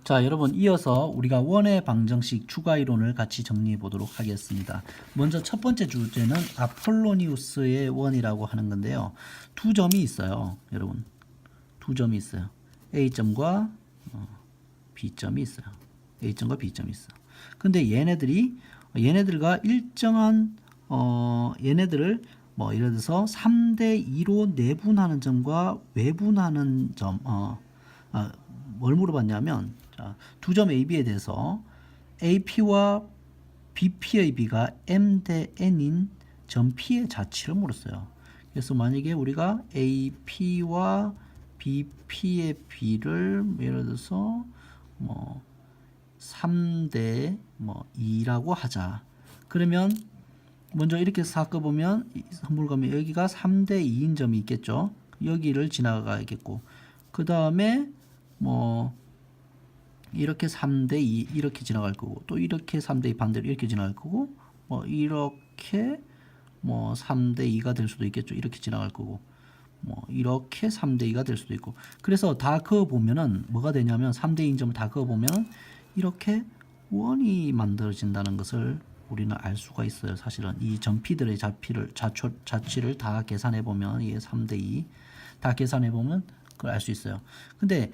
자, 여러분 이어서 우리가 원의 방정식 추가 이론을 같이 정리해 보도록 하겠습니다. 먼저 첫 번째 주제는 아폴로니우스의 원이라고 하는 건데요. 두 점이 있어요. 여러분. 두 점이 있어요. A점과 B점이 있어요. A점과 B점이 있어요. 근데 얘네들과 일정한 얘네들을 뭐 예를 들어서 3대 2로 내분하는 점과 외분하는 점 뭘 물어봤냐면 자, 두 점 AB에 대해서 AP와 BP의 B가 M 대 N인 점 P의 자치를 물었어요. 그래서 만약에 우리가 AP와 BP의 B를 예를 들어서 뭐 3대 뭐 2라고 하자. 그러면 먼저 이렇게 섞어보면 선물가면 여기가 3대 2인 점이 있겠죠. 여기를 지나가야겠고 그 다음에 뭐 이렇게 3대 2 이렇게 지나갈 거고 또 이렇게 3대 2 반대로 이렇게 지나갈 거고 뭐 이렇게 뭐 3대 2가 될 수도 있겠죠. 이렇게 지나갈 거고 뭐 이렇게 3대 2가 될 수도 있고 그래서 다 그어 보면은 뭐가 되냐면 3대 2인 점을 다 그어 보면 이렇게 원이 만들어진다는 것을 우리는 알 수가 있어요. 사실은 이 점피들의 자치를 다 계산해 보면 이게 3대 2 다 계산해 보면 그걸 알 수 있어요. 근데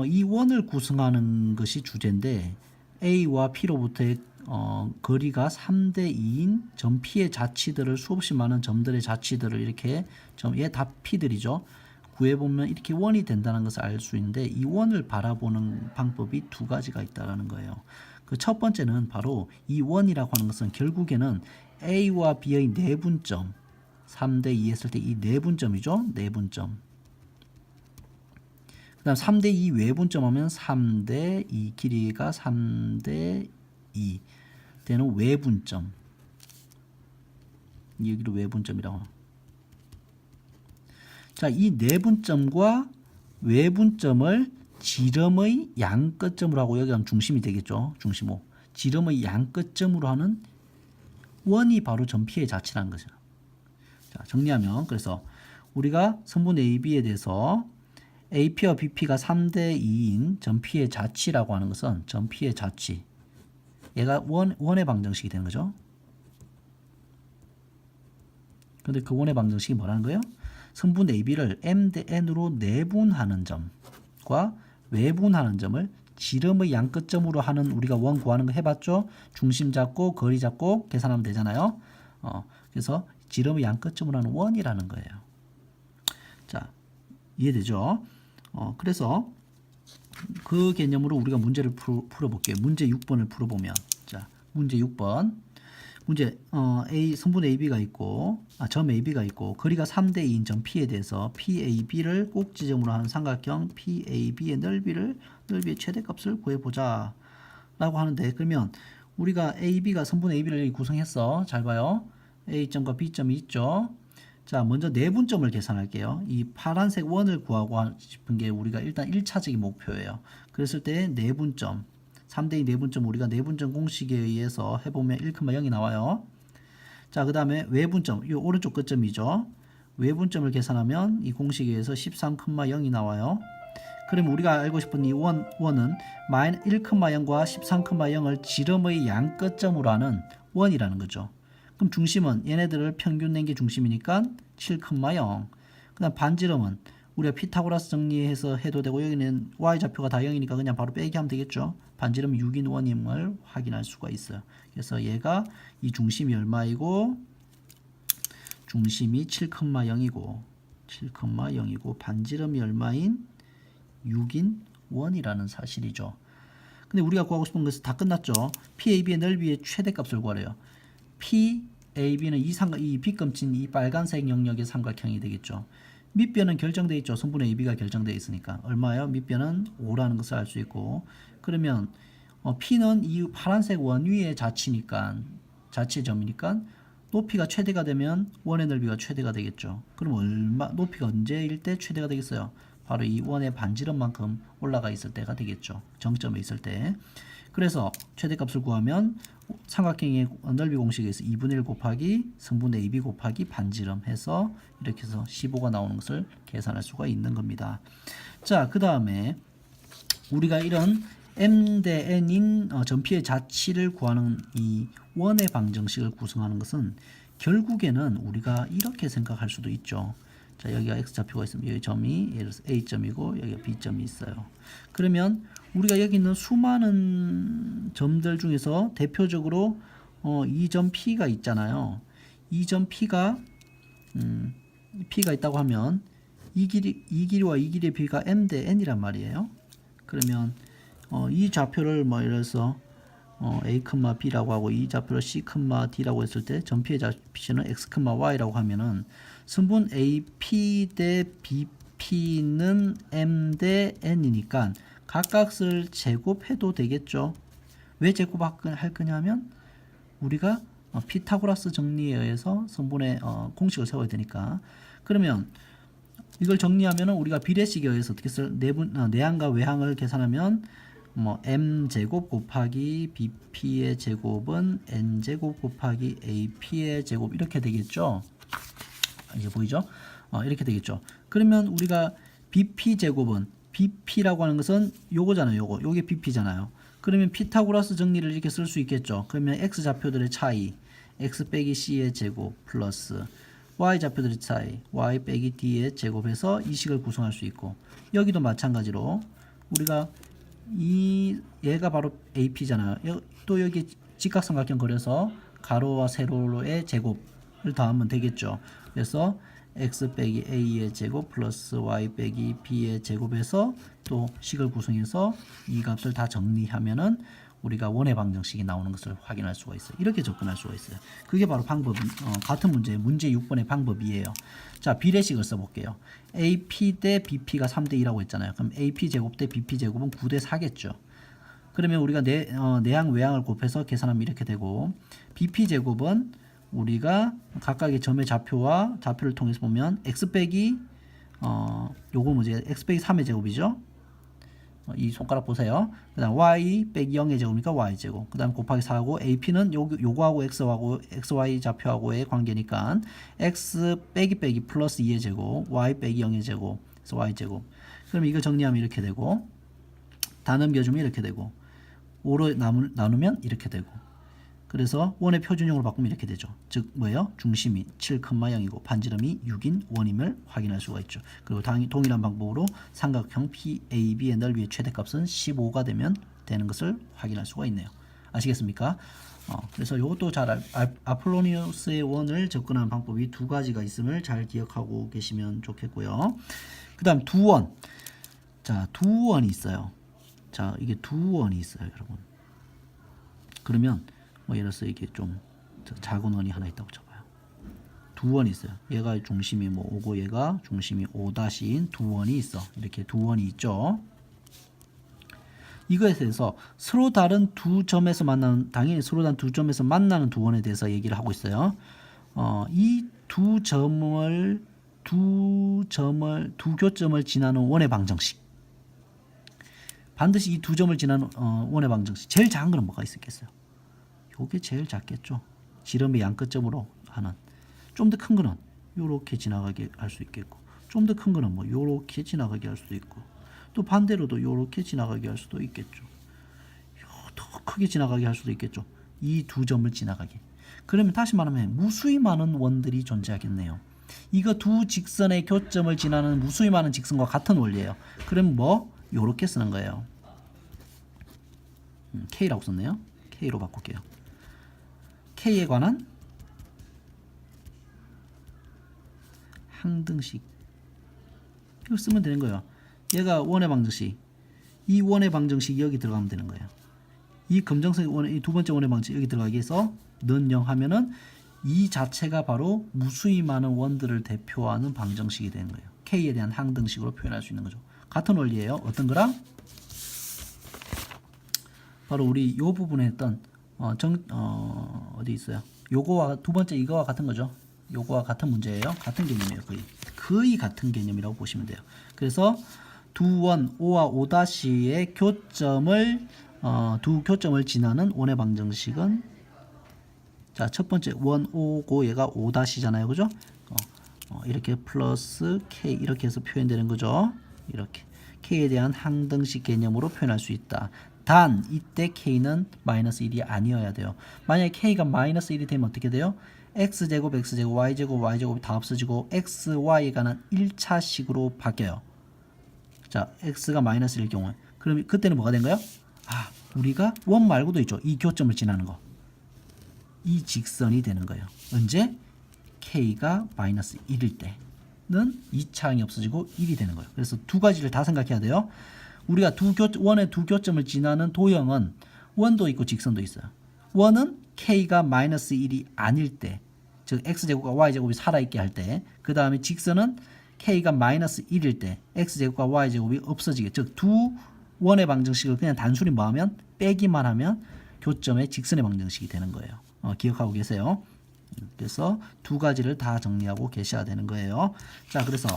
이 원을 구성하는 것이 주제인데 A와 P로부터의 거리가 3대 2인 점 P의 자치들을 수없이 많은 점들의 자치들을 이렇게 얘 다 P들이죠. 구해보면 이렇게 원이 된다는 것을 알 수 있는데 이 원을 바라보는 방법이 두 가지가 있다는 거예요. 그 첫 번째는 바로 이 원이라고 하는 것은 결국에는 A와 B의 내분점 3대 2 했을 때 이 내분점이죠. 내분점. 그 다음 3대 2 외분점 하면 3대 2 길이가 3대 2 되는 외분점. 여기를 외분점이라고. 자, 이 내분점과 외분점을 지름의 양끝점으로 하고 여기 하면 중심이 되겠죠. 중심호. 지름의 양끝점으로 하는 원이 바로 점 P의 자치라는 거죠. 자, 정리하면 그래서 우리가 선분 AB에 대해서 AP와 BP가 3대 2인 점 P의 자치라고 하는 것은 점 P의 자치. 얘가 원의 방정식이 되는 거죠. 근데 그 원의 방정식이 뭐라는 거예요? 선분 AB를 M 대 N으로 내분하는 점과 외분하는 점을 지름의 양끝점으로 하는 우리가 원 구하는 거 해봤죠? 중심 잡고 거리 잡고 계산하면 되잖아요. 그래서 지름의 양끝점으로 하는 원이라는 거예요. 자, 이해되죠? 그래서 그 개념으로 우리가 문제를 풀어볼게요. 문제 6번을 풀어보면 자, 문제 6번 문제 성분 AB가 있고 점 AB가 있고 거리가 3대 2인 점 P에 대해서 PAB를 꼭 지점으로 하는 삼각형 PAB의 넓이의 최대값을 구해보자 라고 하는데 그러면 우리가 AB가 성분 AB를 구성했어. 잘 봐요. A점과 B점이 있죠. 자, 먼저 내분점을 계산할게요. 이 파란색 원을 구하고 싶은 게 우리가 일단 1차적인 목표예요. 그랬을 때 내분점 3대2 내분점 우리가 내분점 공식에 의해서 해보면 1,0이 나와요. 자, 그 다음에 외분점 이 오른쪽 끝점이죠. 외분점을 계산하면 이 공식에 의해서 13,0이 나와요. 그러면 우리가 알고 싶은 이 원은 마이너스 1,0과 13,0을 지름의 양끝점으로 하는 원이라는 거죠. 그럼 중심은 얘네들을 평균 낸 게 중심이니까 7,0. 그 다음 반지름은 우리가 피타고라스 정리해서 해도 되고 여기는 y좌표가 다 0이니까 그냥 바로 빼기 하면 되겠죠. 반지름 6인 원임을 확인할 수가 있어요. 그래서 얘가 이 중심이 얼마이고 중심이 7,0이고 반지름이 얼마인 6인 원이라는 사실이죠. 근데 우리가 구하고 싶은 것은 다 끝났죠. PAB의 넓이의 최대값을 구하래요. PAB는 이 빗금친 이 빨간색 영역의 삼각형이 되겠죠. 밑변은 결정되어 있죠. 성분의 AB가 결정되어 있으니까. 얼마예요? 밑변은 5라는 것을 알 수 있고 그러면 P는 이 파란색 원 위의 자치점이니까 높이가 최대가 되면 원의 넓이가 최대가 되겠죠. 그럼 높이가 언제일 때 최대가 되겠어요? 바로 이 원의 반지름만큼 올라가 있을 때가 되겠죠. 정점에 있을 때. 그래서 최대값을 구하면 삼각형의 넓이 공식에서 2분의 1 곱하기 성분의 AB 곱하기 반지름 해서 이렇게 해서 15가 나오는 것을 계산할 수가 있는 겁니다. 자, 그 다음에 우리가 이런 m 대 n인 전피의 자치를 구하는 이 원의 방정식을 구성하는 것은 결국에는 우리가 이렇게 생각할 수도 있죠. 자, 여기가 x좌표가 있으면 여기 점이 예를 들어서 a점이고 여기가 b점이 있어요. 그러면 우리가 여기 있는 수많은 점들 중에서 대표적으로 이 점 P가 있잖아요. 이 점 P가 P가 있다고 하면 이 길이와 이 길이의 비가 m 대 n이란 말이에요. 그러면 이 좌표를 뭐 예를 들어서 a, b라고 하고 이 좌표를 c, d라고 했을 때 전피의 좌표는 x, y라고 하면은 선분 AP 대 BP는 m 대 n이니까 각각을 제곱해도 되겠죠. 왜 제곱할 거냐면 우리가 피타고라스 정리에 의해서 선분의 공식을 세워야 되니까. 그러면 이걸 정리하면은 우리가 비례식에 의해서 어떻게 쓸 내항과 외항을 계산하면 뭐 m제곱 곱하기 bp의 제곱은 n제곱 곱하기 ap의 제곱 이렇게 되겠죠. 이제 보이죠? 이렇게 되겠죠. 그러면 우리가 bp 제곱은 bp라고 하는 것은 요거잖아요. 요게 bp잖아요. 그러면 피타고라스 정리를 이렇게 쓸 수 있겠죠. 그러면 x 좌표들의 차이 x 빼기 c의 제곱 플러스 y 좌표들의 차이 y 빼기 d의 제곱해서 이 식을 구성할 수 있고, 여기도 마찬가지로 우리가 얘가 바로 AP잖아요. 또 여기 직각삼각형 그려서 가로와 세로의 제곱을 더하면 되겠죠. 그래서 x 빼기 a의 제곱 플러스 y 빼기 b의 제곱해서 또 식을 구성해서 이 값을 다 정리하면은 우리가 원의 방정식이 나오는 것을 확인할 수가 있어요. 이렇게 접근할 수가 있어요. 그게 바로 방법, 같은 문제 6번의 방법이에요. 자, 비례식을 써볼게요. AP 대 BP가 3대 2라고 했잖아요. 그럼 AP 제곱 대 BP 제곱은 9대 4겠죠. 그러면 우리가 내항 외항을 곱해서 계산하면 이렇게 되고, BP 제곱은 우리가 각각의 점의 좌표와 좌표를 통해서 보면 x 빼기 요거 뭐지? x 빼기 3의 제곱이죠. 이 손가락 보세요. 그 다음 y 빼기 0의 제곱이니까 y 제곱. 그 다음 곱하기 4하고 AP는 요거하고 x하고 xy 좌표하고의 관계니까 x 빼기 플러스 2의 제곱 y 빼기 0의 제곱 그래서 y 제곱. 그럼 이거 정리하면 이렇게 되고, 다 넘겨주면 이렇게 되고, 5로 나누면 이렇게 되고, 그래서 원의 표준형으로 바꾸면 이렇게 되죠. 즉 뭐예요? 중심이 7,0이고 반지름이 6인 원임을 확인할 수가 있죠. 그리고 동일한 방법으로 삼각형 PAB의 넓이의 최대값은 15가 되는 것을 확인할 수가 있네요. 아시겠습니까? 그래서 이것도 잘 아폴로니우스의 원을 접근하는 방법이 두 가지가 있음을 잘 기억하고 계시면 좋겠고요. 그 다음 두원. 자, 두원이 있어요. 자, 이게 두원이 있어요, 여러분. 그러면 뭐 예를 들어서 이게 좀 작은 원이 하나 있다고 쳐봐요. 두 원이 있어요. 얘가 중심이 뭐 5고 얘가 중심이 5-인 두 원이 있어. 이렇게 두 원이 있죠. 이거에 대해서 서로 다른 두 점에서 만나는, 당연히 서로 다른 두 점에서 만나는 두 원에 대해서 얘기를 하고 있어요. 이 두 교점을 지나는 원의 방정식. 반드시 이 두 점을 지나는 원의 방정식. 제일 작은 거는 뭐가 있겠어요? 요게 제일 작겠죠. 지름의 양끝점으로 하는. 좀 더 큰 거는 요렇게 지나가게 할 수 있겠고, 좀 더 큰 거는 뭐 요렇게 지나가게 할 수도 있고, 또 반대로도 요렇게 지나가게 할 수도 있겠죠. 더 크게 지나가게 할 수도 있겠죠. 이 두 점을 지나가게. 그러면 다시 말하면 무수히 많은 원들이 존재하겠네요. 이거 두 직선의 교점을 지나는 무수히 많은 직선과 같은 원리예요. 그럼 뭐 요렇게 쓰는 거예요. K라고 썼네요. K로 바꿀게요. K에 관한 항등식. 이걸 쓰면 되는 거예요. 얘가 원의 방정식. 이 원의 방정식이 여기 들어가면 되는 거예요. 이 검정색 원의, 이 두 번째 원의 방정식 여기 들어가기 위해서 는 0 하면은 이 자체가 바로 무수히 많은 원들을 대표하는 방정식이 되는 거예요. K에 대한 항등식으로 표현할 수 있는 거죠. 같은 원리예요. 어떤 거랑? 바로 우리 요 부분에 했던 어디 있어요? 요거와 두 번째 이거와 같은 거죠. 요거와 같은 문제예요. 같은 개념이에요. 거의 같은 개념이라고 보시면 돼요. 그래서 두 원 O와 O''의 교점을 두 교점을 지나는 원의 방정식은, 자, 첫 번째 원 O고 얘가 O''잖아요. 그죠? 이렇게 플러스 K 이렇게 해서 표현되는 거죠. 이렇게 K에 대한 항등식 개념으로 표현할 수 있다. 단 이때 k는 마이너스 1이 아니어야 돼요. 만약에 k가 마이너스 1이 되면 어떻게 돼요? x제곱, x제곱, y제곱, y제곱이 다 없어지고 x, y에 관한 1차식으로 바뀌어요. 자, x가 마이너스 1일 경우에 그럼 그때는 뭐가 된 거예요? 아, 우리가 원 말고도 있죠. 이 교점을 지나는 거. 이 직선이 되는 거예요. 언제? k가 마이너스 1일 때는 2차항이 없어지고 1이 되는 거예요. 그래서 두 가지를 다 생각해야 돼요. 우리가 원의 두 교점을 지나는 도형은 원도 있고 직선도 있어요. 원은 k가 마이너스 1이 아닐 때, 즉 x제곱과 y제곱이 살아있게 할 때, 그 다음에 직선은 k가 마이너스 1일 때 x제곱과 y제곱이 없어지게, 즉 두 원의 방정식을 그냥 단순히 뭐하면 빼기만 하면 교점의 직선의 방정식이 되는 거예요. 기억하고 계세요. 그래서 두 가지를 다 정리하고 계셔야 되는 거예요. 자, 그래서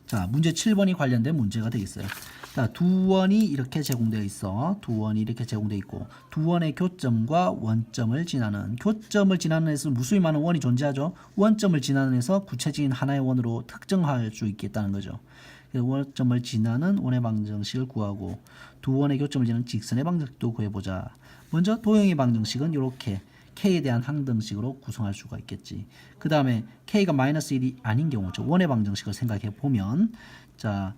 자, 문제 7번이 관련된 문제가 되겠어요. 자, 두 원이 이렇게 제공되어 있어. 두 원이 이렇게 제공되어 있고 두 원의 교점과 원점을 지나는, 교점을 지나는 데서 무수히 많은 원이 존재하죠. 원점을 지나는 데서 구체적인 하나의 원으로 특정할 수 있겠다는 거죠. 원점을 지나는 원의 방정식을 구하고 두 원의 교점을 지나는 직선의 방정식도 구해보자. 먼저 도형의 방정식은 이렇게 k에 대한 항등식으로 구성할 수가 있겠지. 그 다음에 k가 마이너스 1이 아닌 경우, 즉 원의 방정식을 생각해 보면, 자,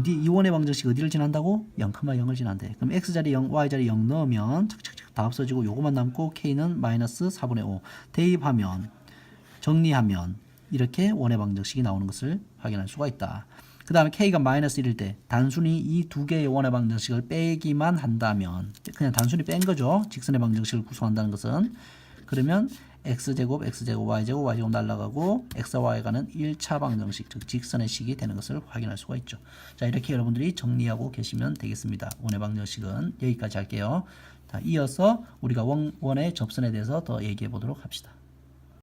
이 원의 방정식 어디를 지난다고? 0,0을 지난대. 그럼 x자리 0, y자리 0 넣으면 착착착 다 없어지고 요거만 남고 k는 마이너스 4분의 5. 대입하면, 정리하면 이렇게 원의 방정식이 나오는 것을 확인할 수가 있다. 그 다음에 k가 마이너스 1일 때 단순히 이 두 개의 원의 방정식을 빼기만 한다면, 그냥 단순히 뺀 거죠. 직선의 방정식을 구성한다는 것은. 그러면 x제곱, x제곱, y제곱, y제곱 날라가고 x와 y에 가는 1차 방정식, 즉 직선의 식이 되는 것을 확인할 수가 있죠. 자, 이렇게 여러분들이 정리하고 계시면 되겠습니다. 원의 방정식은 여기까지 할게요. 자, 이어서 우리가 원의 접선에 대해서 더 얘기해 보도록 합시다.